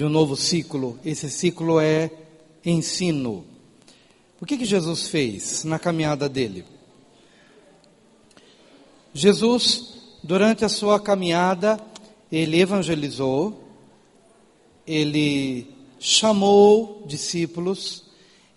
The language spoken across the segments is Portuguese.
de um novo ciclo. Esse ciclo é ensino. O que Jesus fez na caminhada dele? Jesus, durante a sua caminhada, ele evangelizou, ele chamou discípulos,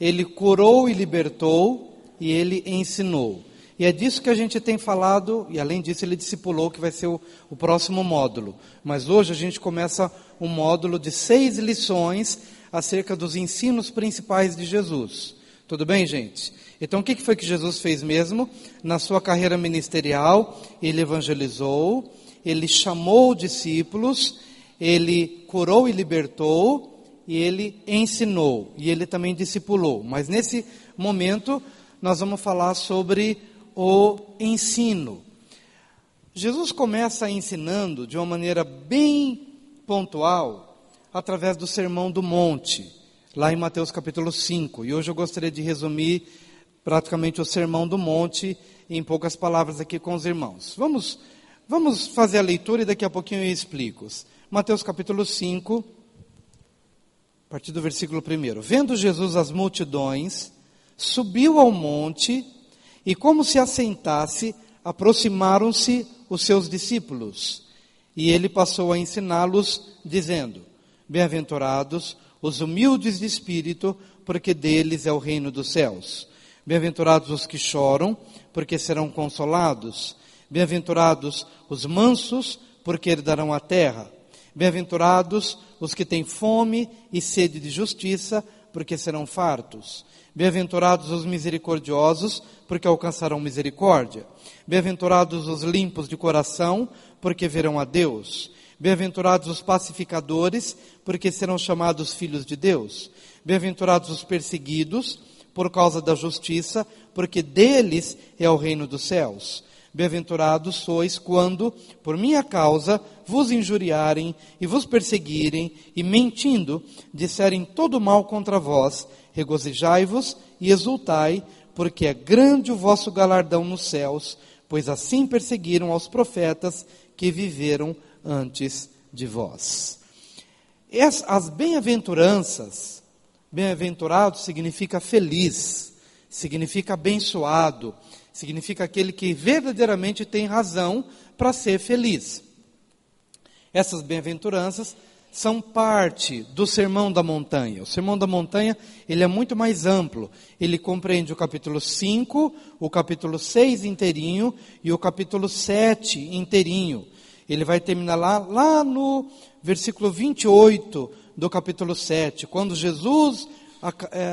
ele curou e libertou, e ele ensinou. E é disso que a gente tem falado, e além disso ele discipulou, que vai ser o próximo módulo. Mas hoje a gente começa um módulo de 6 lições acerca dos ensinos principais de Jesus. Tudo bem, gente? Então o que foi que Jesus fez mesmo? Na sua carreira ministerial, ele evangelizou, ele chamou discípulos, ele curou e libertou, e ele ensinou, e ele também discipulou. Mas nesse momento nós vamos falar sobre o ensino. Jesus começa ensinando de uma maneira bem pontual, através do Sermão do Monte, lá em Mateus capítulo 5. E hoje eu gostaria de resumir praticamente o Sermão do Monte em poucas palavras aqui com os irmãos. Vamos fazer a leitura e daqui a pouquinho eu explico. Mateus capítulo 5, a partir do versículo 1. Vendo Jesus as multidões, subiu ao monte e, como se assentasse, aproximaram-se os seus discípulos. E ele passou a ensiná-los, dizendo: Bem-aventurados os humildes de espírito, porque deles é o reino dos céus. Bem-aventurados os que choram, porque serão consolados. Bem-aventurados os mansos, porque herdarão a terra. Bem-aventurados os que têm fome e sede de justiça, porque serão fartos. Bem-aventurados os misericordiosos, porque alcançarão misericórdia. Bem-aventurados os limpos de coração, porque verão a Deus. Bem-aventurados os pacificadores, porque serão chamados filhos de Deus. Bem-aventurados os perseguidos, por causa da justiça, porque deles é o reino dos céus. Bem-aventurados sois quando, por minha causa, vos injuriarem e vos perseguirem, e mentindo, disserem todo mal contra vós. Regozijai-vos e exultai, porque é grande o vosso galardão nos céus, pois assim perseguiram aos profetas que viveram antes de vós. As bem-aventuranças, bem-aventurado significa feliz, significa abençoado, significa aquele que verdadeiramente tem razão para ser feliz. Essas bem-aventuranças são parte do Sermão da Montanha. O Sermão da Montanha, ele é muito mais amplo. Ele compreende o capítulo 5, o capítulo 6 inteirinho e o capítulo 7 inteirinho. Ele vai terminar lá no versículo 28 do capítulo 7, quando Jesus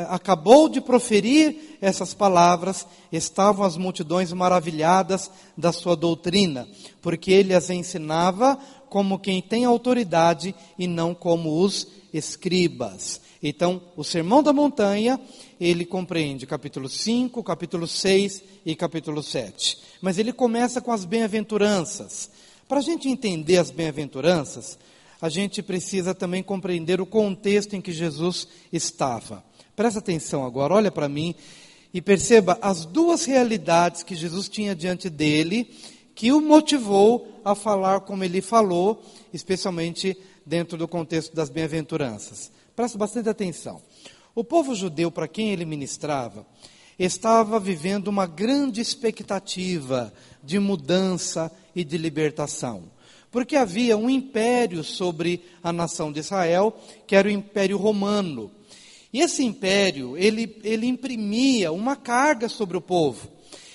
acabou de proferir essas palavras, estavam as multidões maravilhadas da sua doutrina, porque ele as ensinava como quem tem autoridade e não como os escribas. Então, o Sermão da Montanha, ele compreende capítulo 5, capítulo 6 e capítulo 7. Mas ele começa com as bem-aventuranças. Para a gente entender as bem-aventuranças, a gente precisa também compreender o contexto em que Jesus estava. Presta atenção agora, olha para mim e perceba as duas realidades que Jesus tinha diante dele, que o motivou a falar como ele falou, especialmente dentro do contexto das bem-aventuranças. Presta bastante atenção. O povo judeu, para quem ele ministrava, estava vivendo uma grande expectativa de mudança e de libertação. Porque havia um império sobre a nação de Israel, que era o Império Romano. E esse império, ele imprimia uma carga sobre o povo.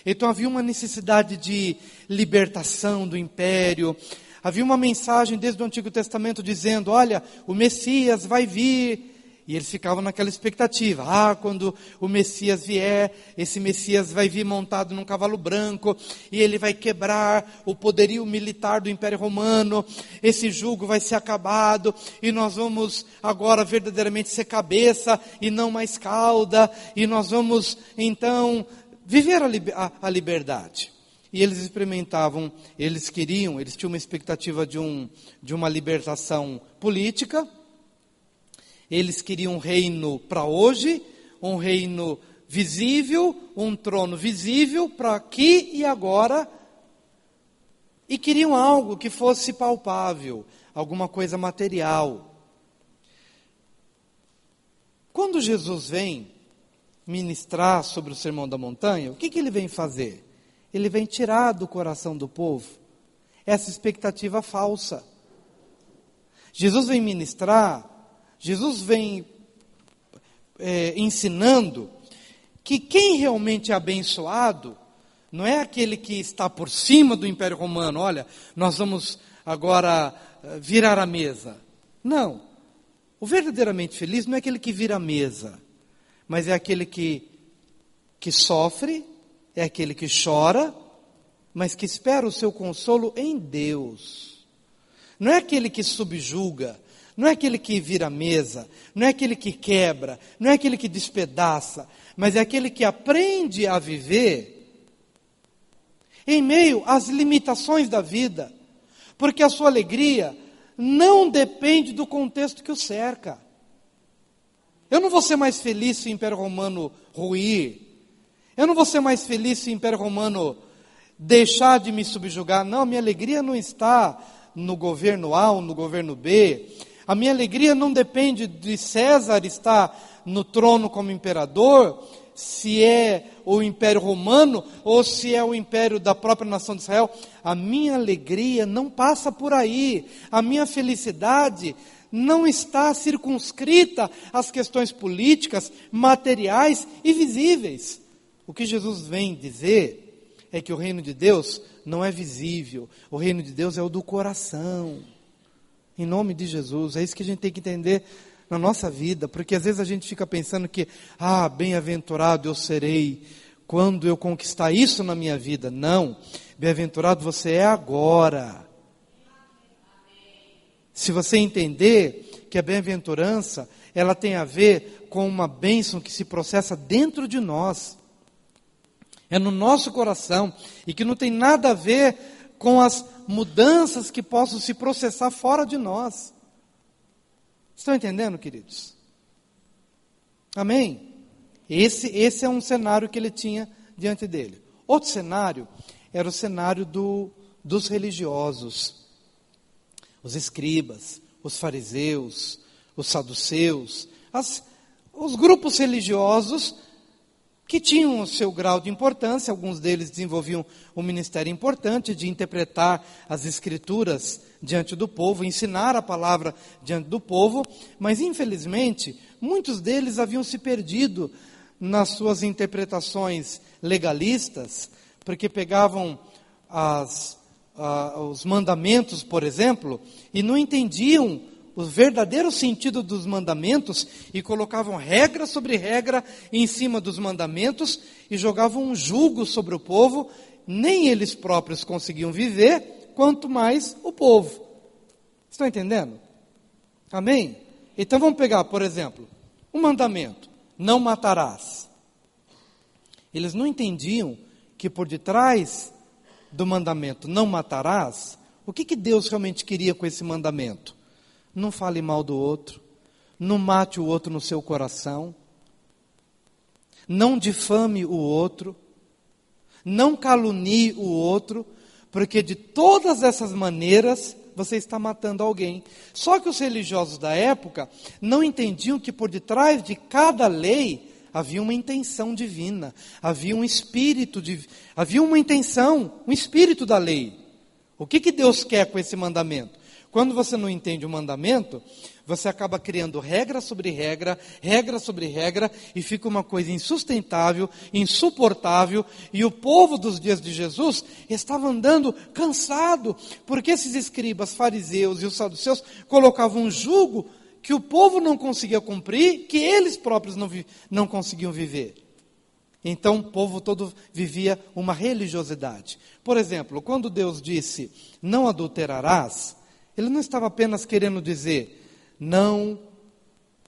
Então havia uma necessidade de libertação do império. Havia uma mensagem desde o Antigo Testamento dizendo: olha, o Messias vai vir. E eles ficavam naquela expectativa. Quando o Messias vier, esse Messias vai vir montado num cavalo branco, e ele vai quebrar o poderio militar do Império Romano, esse jugo vai ser acabado, e nós vamos agora verdadeiramente ser cabeça, e não mais cauda, e nós vamos, então, viver a liberdade. E eles experimentavam, eles tinham uma expectativa de uma libertação política. Eles queriam um reino para hoje, um reino visível, um trono visível para aqui e agora. E queriam algo que fosse palpável, alguma coisa material. Quando Jesus vem ministrar sobre o Sermão da Montanha, o que ele vem fazer? Ele vem tirar do coração do povo essa expectativa falsa. Jesus vem ministrar, Jesus vem ensinando que quem realmente é abençoado não é aquele que está por cima do Império Romano. Olha, nós vamos agora virar a mesa. Não. O verdadeiramente feliz não é aquele que vira a mesa, mas é aquele que sofre, é aquele que chora, mas que espera o seu consolo em Deus. Não é aquele que subjuga, não é aquele que vira a mesa, não é aquele que quebra, não é aquele que despedaça, mas é aquele que aprende a viver em meio às limitações da vida, porque a sua alegria não depende do contexto que o cerca. Eu não vou ser mais feliz se o Império Romano ruir. Eu não vou ser mais feliz se o Império Romano deixar de me subjugar. Não, a minha alegria não está no governo A ou no governo B. A minha alegria não depende de César estar no trono como imperador, se é o Império Romano ou se é o Império da própria nação de Israel. A minha alegria não passa por aí. A minha felicidade não está circunscrita às questões políticas, materiais e visíveis. O que Jesus vem dizer é que o reino de Deus não é visível. O reino de Deus é o do coração. Em nome de Jesus, é isso que a gente tem que entender na nossa vida, porque às vezes a gente fica pensando que, bem-aventurado eu serei quando eu conquistar isso na minha vida. Não, bem-aventurado você é agora. Se você entender que a bem-aventurança, ela tem a ver com uma bênção que se processa dentro de nós, é no nosso coração, e que não tem nada a ver com as mudanças que possam se processar fora de nós. Estão entendendo, queridos? Amém? Esse é um cenário que ele tinha diante dele. Outro cenário era o cenário dos religiosos. Os escribas, os fariseus, os saduceus, os grupos religiosos que tinham o seu grau de importância. Alguns deles desenvolviam um ministério importante de interpretar as escrituras diante do povo, ensinar a palavra diante do povo, mas infelizmente muitos deles haviam se perdido nas suas interpretações legalistas, porque pegavam os mandamentos, por exemplo, e não entendiam o verdadeiro sentido dos mandamentos e colocavam regra sobre regra em cima dos mandamentos e jogavam um jugo sobre o povo. Nem eles próprios conseguiam viver, quanto mais o povo. Estão entendendo? Amém? Então vamos pegar, por exemplo, um mandamento: não matarás. Eles não entendiam que por detrás do mandamento não matarás, o que Deus realmente queria com esse mandamento? Não fale mal do outro, não mate o outro no seu coração, não difame o outro, não calunie o outro, porque de todas essas maneiras você está matando alguém. Só que os religiosos da época não entendiam que por detrás de cada lei havia uma intenção divina, havia um espírito, havia uma intenção, um espírito da lei. O que Deus quer com esse mandamento? Quando você não entende o mandamento, você acaba criando regra sobre regra, e fica uma coisa insustentável, insuportável, e o povo dos dias de Jesus estava andando cansado, porque esses escribas, fariseus e os saduceus colocavam um jugo que o povo não conseguia cumprir, que eles próprios não conseguiam viver. Então o povo todo vivia uma religiosidade. Por exemplo, quando Deus disse, não adulterarás, Ele não estava apenas querendo dizer, não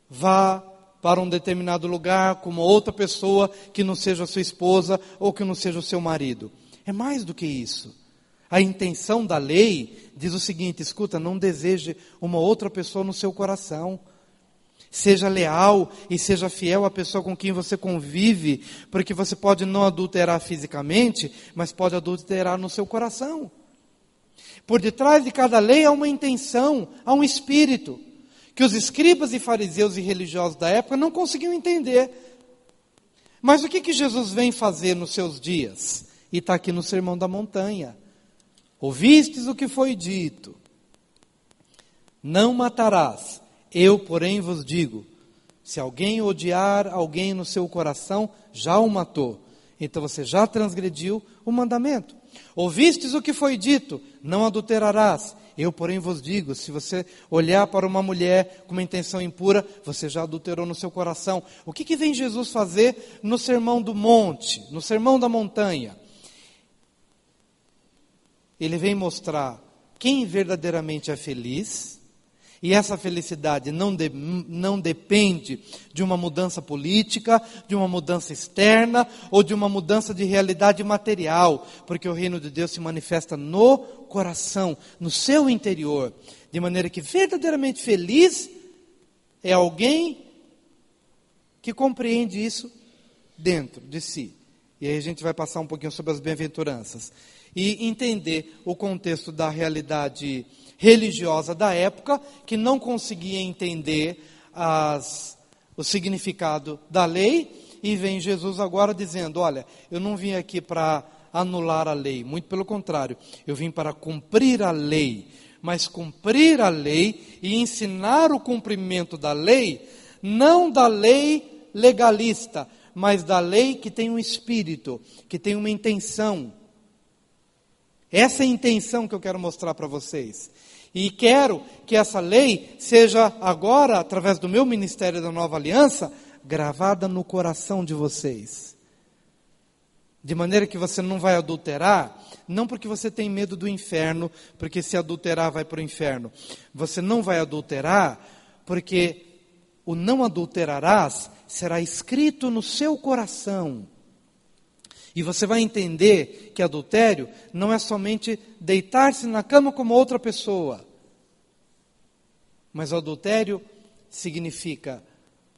vá para um determinado lugar com uma outra pessoa que não seja a sua esposa ou que não seja o seu marido. É mais do que isso. A intenção da lei diz o seguinte: escuta, não deseje uma outra pessoa no seu coração. Seja leal e seja fiel à pessoa com quem você convive, porque você pode não adulterar fisicamente, mas pode adulterar no seu coração. Por detrás de cada lei há uma intenção, há um espírito. que os escribas e fariseus e religiosos da época não conseguiam entender. Mas o que Jesus vem fazer nos seus dias? E está aqui no Sermão da Montanha. Ouvistes o que foi dito: não matarás. Eu, porém, vos digo, se alguém odiar alguém no seu coração, já o matou. Então você já transgrediu o mandamento. Ouvistes o que foi dito: não adulterarás. Eu, porém, vos digo, se você olhar para uma mulher com uma intenção impura, você já adulterou no seu coração. O que vem Jesus fazer no Sermão do Monte, no Sermão da Montanha? Ele vem mostrar quem verdadeiramente é feliz, e essa felicidade não depende de uma mudança política, de uma mudança externa, ou de uma mudança de realidade material, porque o reino de Deus se manifesta no coração, no seu interior, de maneira que verdadeiramente feliz é alguém que compreende isso dentro de si. E aí a gente vai passar um pouquinho sobre as bem-aventuranças e entender o contexto da realidade religiosa da época, que não conseguia entender o significado da lei, e vem Jesus agora dizendo: olha, eu não vim aqui para anular a lei, muito pelo contrário, eu vim para cumprir a lei, mas cumprir a lei e ensinar o cumprimento da lei, não da lei legalista, mas da lei que tem um espírito, que tem uma intenção. Essa é a intenção que eu quero mostrar para vocês. E quero que essa lei seja agora, através do meu ministério da Nova Aliança, gravada no coração de vocês. De maneira que você não vai adulterar, não porque você tem medo do inferno, porque se adulterar vai para o inferno. Você não vai adulterar porque o não adulterarás será escrito no seu coração. E você vai entender que adultério não é somente deitar-se na cama como outra pessoa. Mas o adultério significa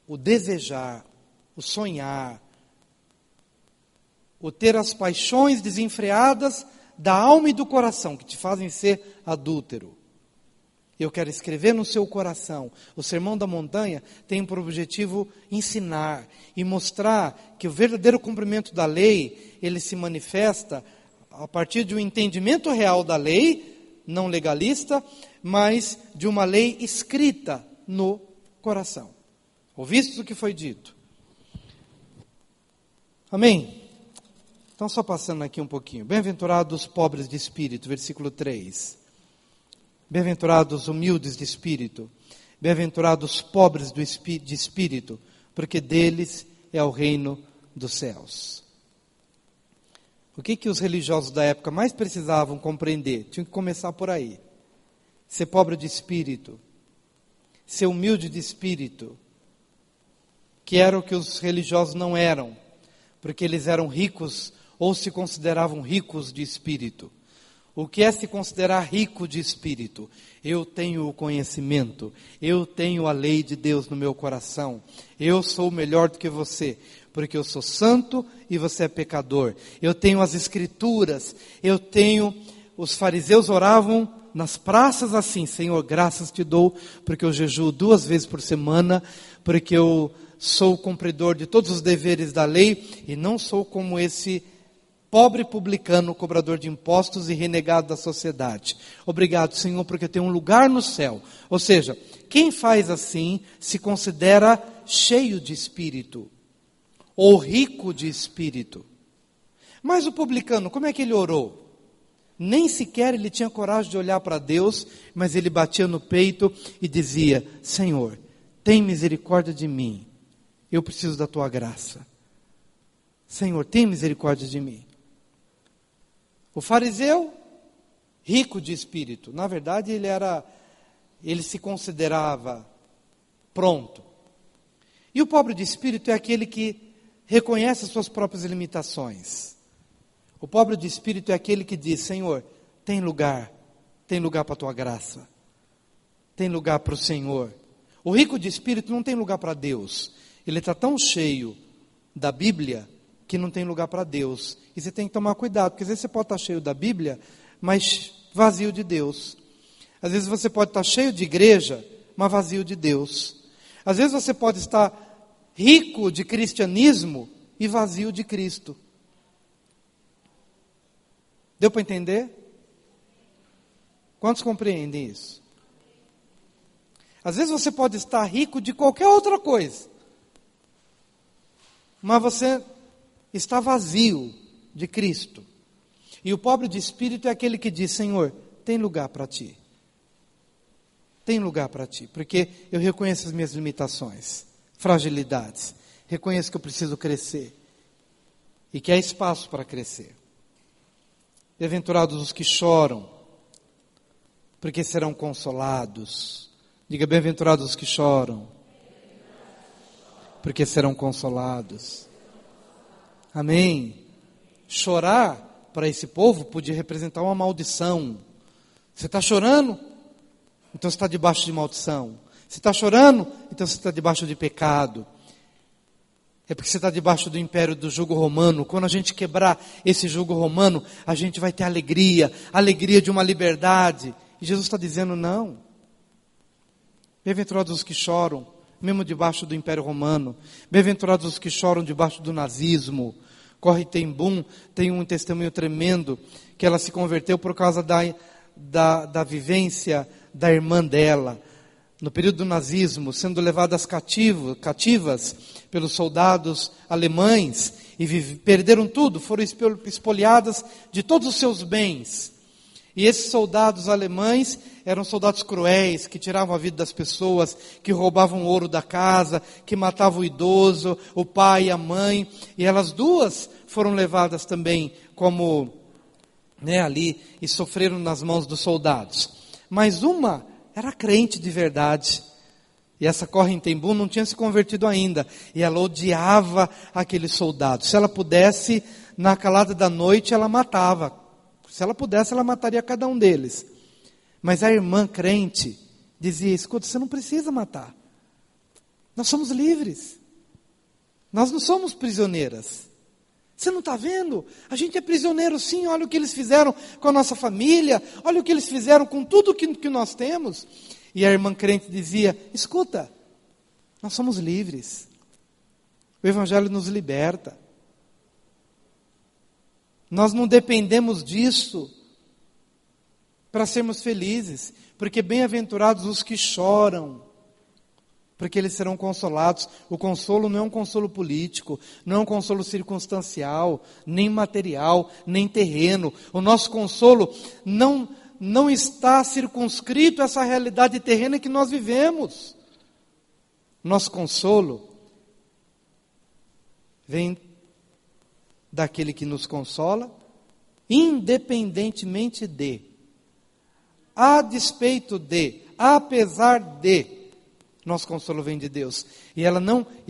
o desejar, o sonhar, o ter as paixões desenfreadas da alma e do coração, que te fazem ser adúltero. Eu quero escrever no seu coração. O Sermão da Montanha tem por objetivo ensinar e mostrar que o verdadeiro cumprimento da lei, ele se manifesta a partir de um entendimento real da lei, não legalista, mas de uma lei escrita no coração. Ouvistes o que foi dito? Amém? Então, só passando aqui um pouquinho. Bem-aventurados os pobres de espírito, versículo 3. Bem-aventurados os humildes de espírito, bem-aventurados os pobres de espírito, porque deles é o reino dos céus. O que os religiosos da época mais precisavam compreender? Tinham que começar por aí. Ser pobre de espírito, ser humilde de espírito, que era o que os religiosos não eram, porque eles eram ricos ou se consideravam ricos de espírito. O que é se considerar rico de espírito? Eu tenho o conhecimento, eu tenho a lei de Deus no meu coração, eu sou melhor do que você, porque eu sou santo e você é pecador. Eu tenho as escrituras, os fariseus oravam nas praças assim: Senhor, graças te dou, porque eu jejuo 2 vezes por semana, porque eu sou cumpridor de todos os deveres da lei, e não sou como esse pobre publicano, cobrador de impostos e renegado da sociedade. Obrigado, Senhor, porque eu tenho um lugar no céu. Ou seja, quem faz assim se considera cheio de espírito, ou rico de espírito. Mas o publicano, como é que ele orou? Nem sequer ele tinha coragem de olhar para Deus, mas ele batia no peito e dizia: Senhor, tem misericórdia de mim, eu preciso da tua graça. Senhor, tem misericórdia de mim. O fariseu, rico de espírito, na verdade ele se considerava pronto. E o pobre de espírito é aquele que reconhece as suas próprias limitações. O pobre de espírito é aquele que diz: Senhor, tem lugar para a tua graça, tem lugar para o Senhor. O rico de espírito não tem lugar para Deus, ele está tão cheio da Bíblia que não tem lugar para Deus. E você tem que tomar cuidado, porque às vezes você pode estar cheio da Bíblia, mas vazio de Deus. Às vezes você pode estar cheio de igreja, mas vazio de Deus. Às vezes você pode estar rico de cristianismo e vazio de Cristo. Deu para entender? Quantos compreendem isso? Às vezes você pode estar rico de qualquer outra coisa, mas você está vazio de Cristo. E o pobre de espírito é aquele que diz: Senhor, tem lugar para ti. Tem lugar para ti, porque eu reconheço as minhas limitações, fragilidades. Reconheço que eu preciso crescer e que há espaço para crescer. Bem-aventurados os que choram, porque serão consolados. Diga: bem-aventurados os que choram, porque serão consolados. Amém. Chorar para esse povo podia representar uma maldição. Você está chorando? Então você está debaixo de maldição. Você está chorando? Então você está debaixo de pecado. É porque você está debaixo do império do jugo romano. Quando a gente quebrar esse jugo romano, a gente vai ter alegria de uma liberdade. E Jesus está dizendo: não. Bem-aventurados os que choram, mesmo debaixo do império romano. Bem-aventurados os que choram debaixo do nazismo. Corrie ten Boom tem um testemunho tremendo, que ela se converteu por causa da vivência da irmã dela. No período do nazismo, sendo levadas cativas pelos soldados alemães, e perderam tudo, foram espoliadas de todos os seus bens. E esses soldados alemães eram soldados cruéis, que tiravam a vida das pessoas, que roubavam o ouro da casa, que matavam o idoso, o pai e a mãe. E elas duas foram levadas também como ali e sofreram nas mãos dos soldados. Mas uma era crente de verdade. E essa Corrie ten Boom não tinha se convertido ainda. E ela odiava aqueles soldados. Se ela pudesse, na calada da noite, ela matava. Se ela pudesse, ela mataria cada um deles. Mas a irmã crente dizia: escuta, você não precisa matar. Nós somos livres. Nós não somos prisioneiras. Você não está vendo? A gente é prisioneiro sim, olha o que eles fizeram com a nossa família, olha o que eles fizeram com tudo que nós temos. E a irmã crente dizia: escuta, nós somos livres. O Evangelho nos liberta. Nós não dependemos disso para sermos felizes, porque bem-aventurados os que choram, porque eles serão consolados. O consolo não é um consolo político, não é um consolo circunstancial, nem material, nem terreno. O nosso consolo não está circunscrito a essa realidade terrena que nós vivemos. Nosso consolo vem daquele que nos consola, independentemente de, a despeito de, apesar de, nosso consolo vem de Deus. E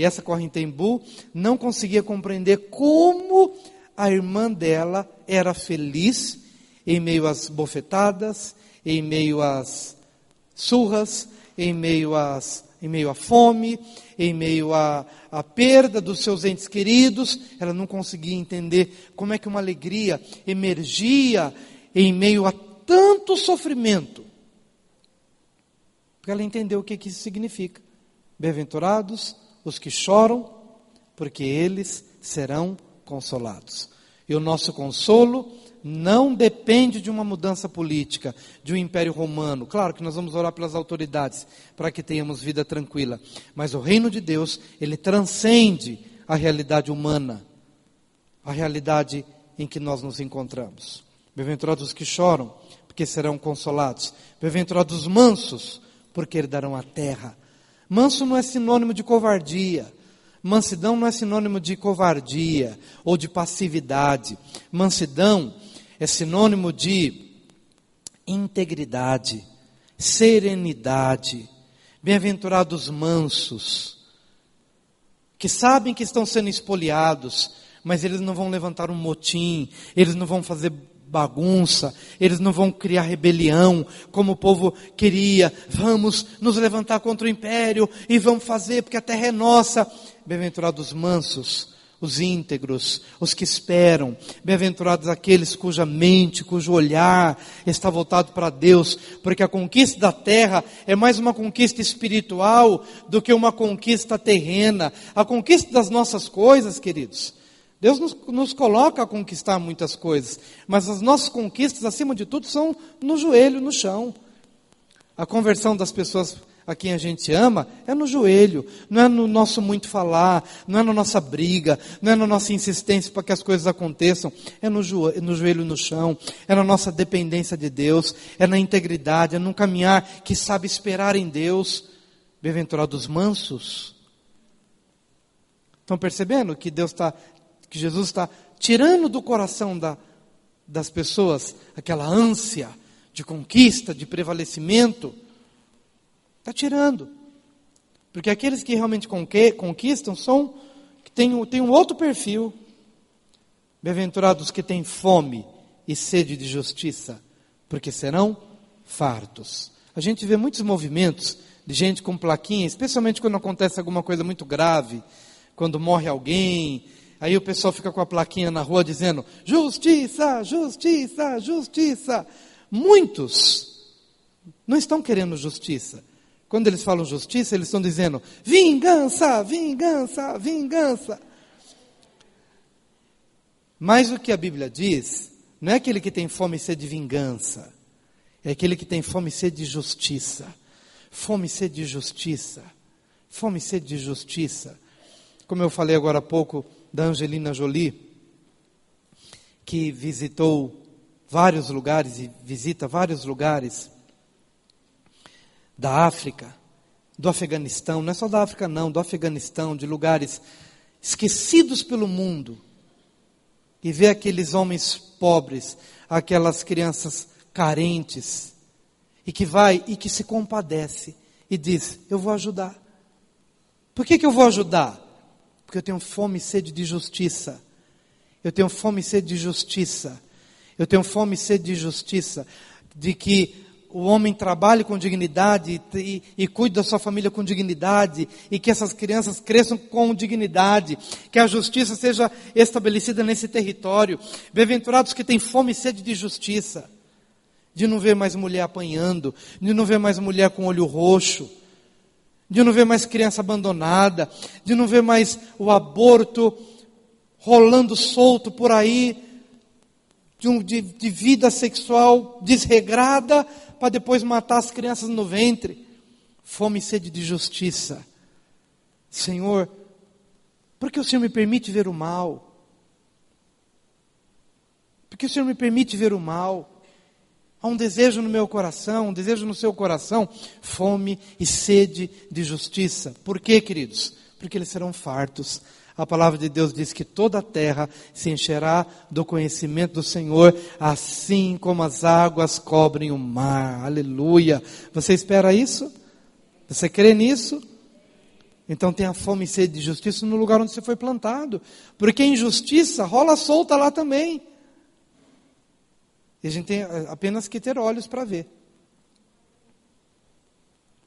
essa Corrie ten Boom não conseguia compreender como a irmã dela era feliz em meio às bofetadas, em meio às surras, em meio à fome, em meio à perda dos seus entes queridos. Ela não conseguia entender como é que uma alegria emergia em meio a tanto sofrimento. Porque ela entendeu o que isso significa. Bem-aventurados os que choram, porque eles serão consolados. E o nosso consolo não depende de uma mudança política, de um império romano. Claro que nós vamos orar pelas autoridades, para que tenhamos vida tranquila. Mas o reino de Deus, ele transcende a realidade humana, a realidade em que nós nos encontramos. Bem-aventurados os que choram, porque serão consolados. Bem-aventurados os mansos, porque herdarão a terra. Manso não é sinônimo de covardia. Mansidão não é sinônimo de covardia ou de passividade. Mansidão é sinônimo de integridade, serenidade. Bem-aventurados mansos, que sabem que estão sendo espoliados, mas eles não vão levantar um motim, eles não vão fazer bagunça, eles não vão criar rebelião, como o povo queria. Vamos nos levantar contra o império e vamos fazer, porque a terra é nossa. Bem-aventurados mansos, os íntegros, os que esperam. Bem-aventurados aqueles cuja mente, cujo olhar está voltado para Deus, porque a conquista da terra é mais uma conquista espiritual do que uma conquista terrena. A conquista das nossas coisas, queridos, Deus nos coloca a conquistar muitas coisas, mas as nossas conquistas, acima de tudo, são no joelho, no chão. A conversão das pessoas a quem a gente ama é no joelho, não é no nosso muito falar, não é na nossa briga, não é na nossa insistência para que as coisas aconteçam, é no joelho no chão, é na nossa dependência de Deus, é na integridade, é num caminhar que sabe esperar em Deus. Bem-aventurados mansos. Estão percebendo que que Jesus está tirando do coração das pessoas aquela ânsia de conquista, de prevalecimento? Está tirando. Porque aqueles que realmente conquistam têm um outro perfil. Bem-aventurados que têm fome e sede de justiça, porque serão fartos. A gente vê muitos movimentos de gente com plaquinha, especialmente quando acontece alguma coisa muito grave, quando morre alguém. Aí o pessoal fica com a plaquinha na rua dizendo: justiça, justiça, justiça. Muitos não estão querendo justiça. Quando eles falam justiça, eles estão dizendo: vingança, vingança, vingança. Mas o que a Bíblia diz, não é aquele que tem fome e sede de vingança, é aquele que tem fome e sede de justiça. Fome e sede de justiça. Fome e sede de justiça. Como eu falei agora há pouco da Angelina Jolie, que visitou vários lugares e visita vários lugares da África, do Afeganistão, não é só da África não, do Afeganistão, de lugares esquecidos pelo mundo, e vê aqueles homens pobres, aquelas crianças carentes, e que vai e que se compadece, e diz: eu vou ajudar. Por que eu vou ajudar? Porque eu tenho fome e sede de justiça. Eu tenho fome e sede de justiça. Eu tenho fome e sede de justiça, de que o homem trabalhe com dignidade e cuide da sua família com dignidade, e que essas crianças cresçam com dignidade, que a justiça seja estabelecida nesse território. Bem-aventurados que têm fome e sede de justiça, de não ver mais mulher apanhando, de não ver mais mulher com olho roxo, de não ver mais criança abandonada, de não ver mais o aborto rolando solto por aí, de vida sexual desregrada, para depois matar as crianças no ventre. Fome e sede de justiça. Senhor, por que o Senhor me permite ver o mal? Por que o Senhor me permite ver o mal? Há um desejo no meu coração, um desejo no seu coração, fome e sede de justiça. Por quê, queridos? Porque eles serão fartos. A palavra de Deus diz que toda a terra se encherá do conhecimento do Senhor, assim como as águas cobrem o mar. Aleluia! Você espera isso? Você crê nisso? Então tenha fome e sede de justiça no lugar onde você foi plantado. Porque a injustiça rola solta lá também. E a gente tem apenas que ter olhos para ver.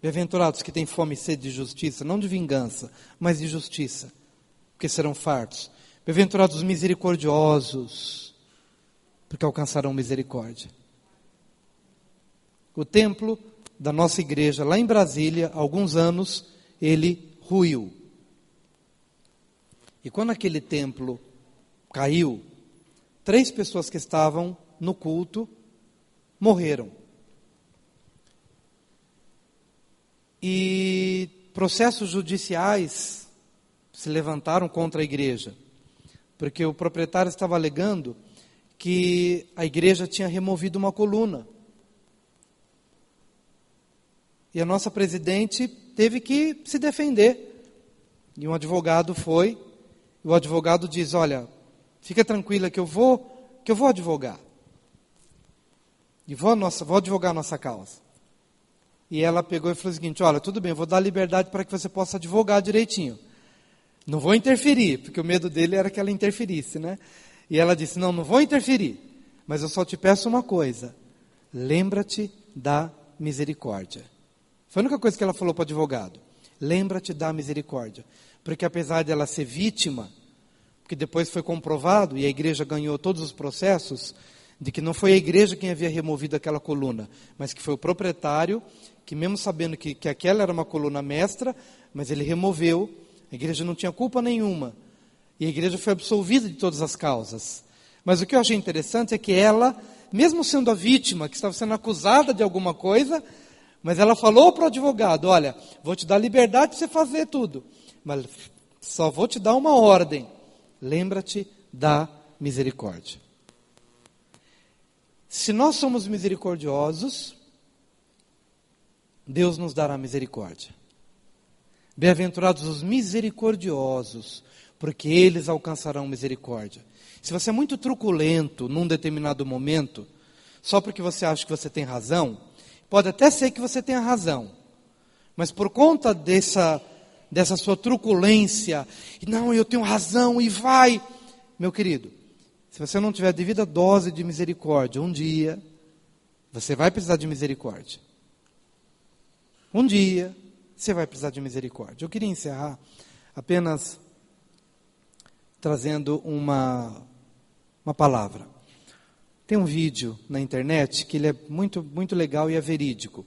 Bem-aventurados que têm fome e sede de justiça, não de vingança, mas de justiça, porque serão fartos. Bem-aventurados os misericordiosos, porque alcançarão misericórdia. O templo da nossa igreja, lá em Brasília, há alguns anos, ele ruiu. E quando aquele templo caiu, 3 pessoas que estavam no culto morreram. E processos judiciais se levantaram contra a igreja, porque o proprietário estava alegando que a igreja tinha removido uma coluna. E a nossa presidente teve que se defender. E um advogado foi, e o advogado diz: olha, fica tranquila que eu vou advogar. E vou advogar a nossa causa. E ela pegou e falou o seguinte: olha, tudo bem, eu vou dar liberdade para que você possa advogar direitinho. Não vou interferir, porque o medo dele era que ela interferisse, né? E ela disse: não vou interferir, mas eu só te peço uma coisa: lembra-te da misericórdia. Foi a única coisa que ela falou para o advogado: lembra-te da misericórdia. Porque apesar de ela ser vítima, porque depois foi comprovado, e a igreja ganhou todos os processos, de que não foi a igreja quem havia removido aquela coluna, mas que foi o proprietário, que mesmo sabendo que aquela era uma coluna mestra, mas ele removeu, a igreja não tinha culpa nenhuma, e a igreja foi absolvida de todas as causas. Mas o que eu achei interessante é que ela, mesmo sendo a vítima, que estava sendo acusada de alguma coisa, mas ela falou para o advogado, olha, vou te dar liberdade para você fazer tudo, mas só vou te dar uma ordem, lembra-te da misericórdia. Se nós somos misericordiosos, Deus nos dará misericórdia. Bem-aventurados os misericordiosos, porque eles alcançarão misericórdia. Se você é muito truculento num determinado momento, só porque você acha que você tem razão, pode até ser que você tenha razão, mas por conta dessa sua truculência, não, eu tenho razão e vai, meu querido, se você não tiver a devida dose de misericórdia, um dia você vai precisar de misericórdia. Um dia você vai precisar de misericórdia. Eu queria encerrar apenas trazendo uma palavra. Tem um vídeo na internet que ele é muito, muito legal e é verídico.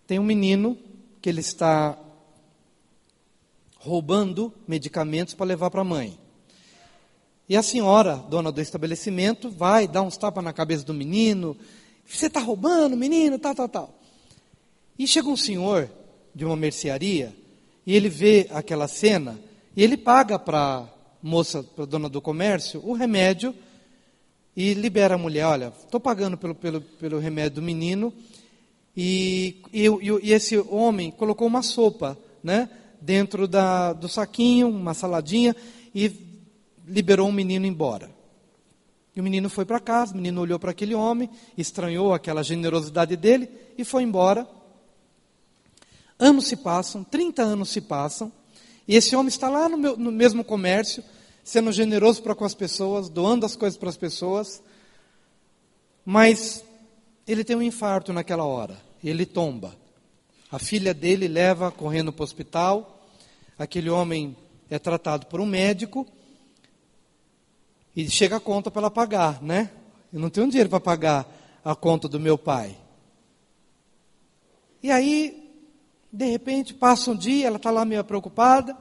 Tem um menino que ele está roubando medicamentos para levar para a mãe. E a senhora, dona do estabelecimento, vai dar uns tapas na cabeça do menino. Você está roubando, menino, tal. E chega um senhor de uma mercearia e ele vê aquela cena e ele paga para moça, para a dona do comércio, o remédio e libera a mulher, olha, estou pagando pelo remédio do menino e esse homem colocou uma sopa, né, dentro do saquinho, uma saladinha e liberou o menino embora. E o menino foi para casa, o menino olhou para aquele homem, estranhou aquela generosidade dele e foi embora. Anos se passam, 30 anos se passam, e esse homem está lá no mesmo comércio, sendo generoso para com as pessoas, doando as coisas para as pessoas, mas ele tem um infarto naquela hora, e ele tomba. A filha dele leva correndo para o hospital, aquele homem é tratado por um médico, e chega a conta para ela pagar, né? Eu não tenho dinheiro para pagar a conta do meu pai. E aí, de repente, passa um dia, ela está lá meio preocupada,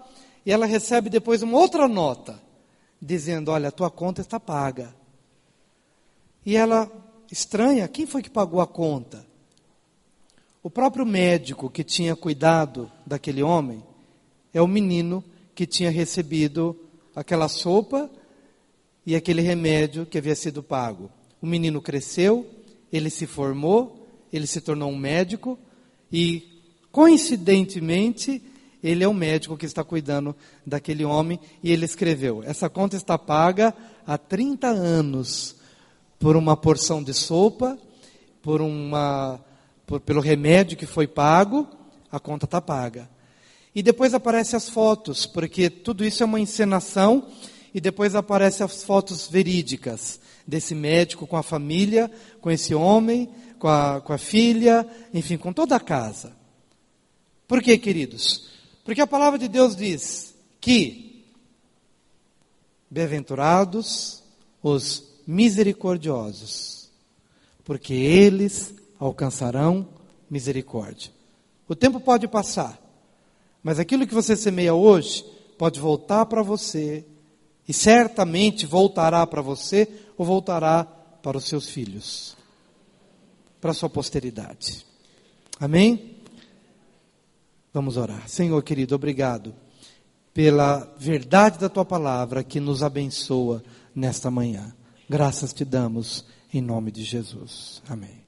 e ela recebe depois uma outra nota, dizendo, olha, a tua conta está paga. E ela estranha, quem foi que pagou a conta? O próprio médico que tinha cuidado daquele homem, é o menino que tinha recebido aquela sopa, e aquele remédio que havia sido pago. O menino cresceu, ele se formou, ele se tornou um médico e, coincidentemente, ele é o médico que está cuidando daquele homem e ele escreveu, essa conta está paga há 30 anos por uma porção de sopa, pelo remédio que foi pago, a conta está paga. E depois aparecem as fotos, porque tudo isso é uma encenação. E depois aparecem as fotos verídicas desse médico com a família, com esse homem, com a filha, enfim, com toda a casa. Por quê, queridos? Porque a palavra de Deus diz que bem-aventurados os misericordiosos, porque eles alcançarão misericórdia. O tempo pode passar, mas aquilo que você semeia hoje pode voltar para você. E certamente voltará para você ou voltará para os seus filhos, para a sua posteridade. Amém? Vamos orar. Senhor querido, obrigado pela verdade da tua palavra que nos abençoa nesta manhã. Graças te damos em nome de Jesus. Amém.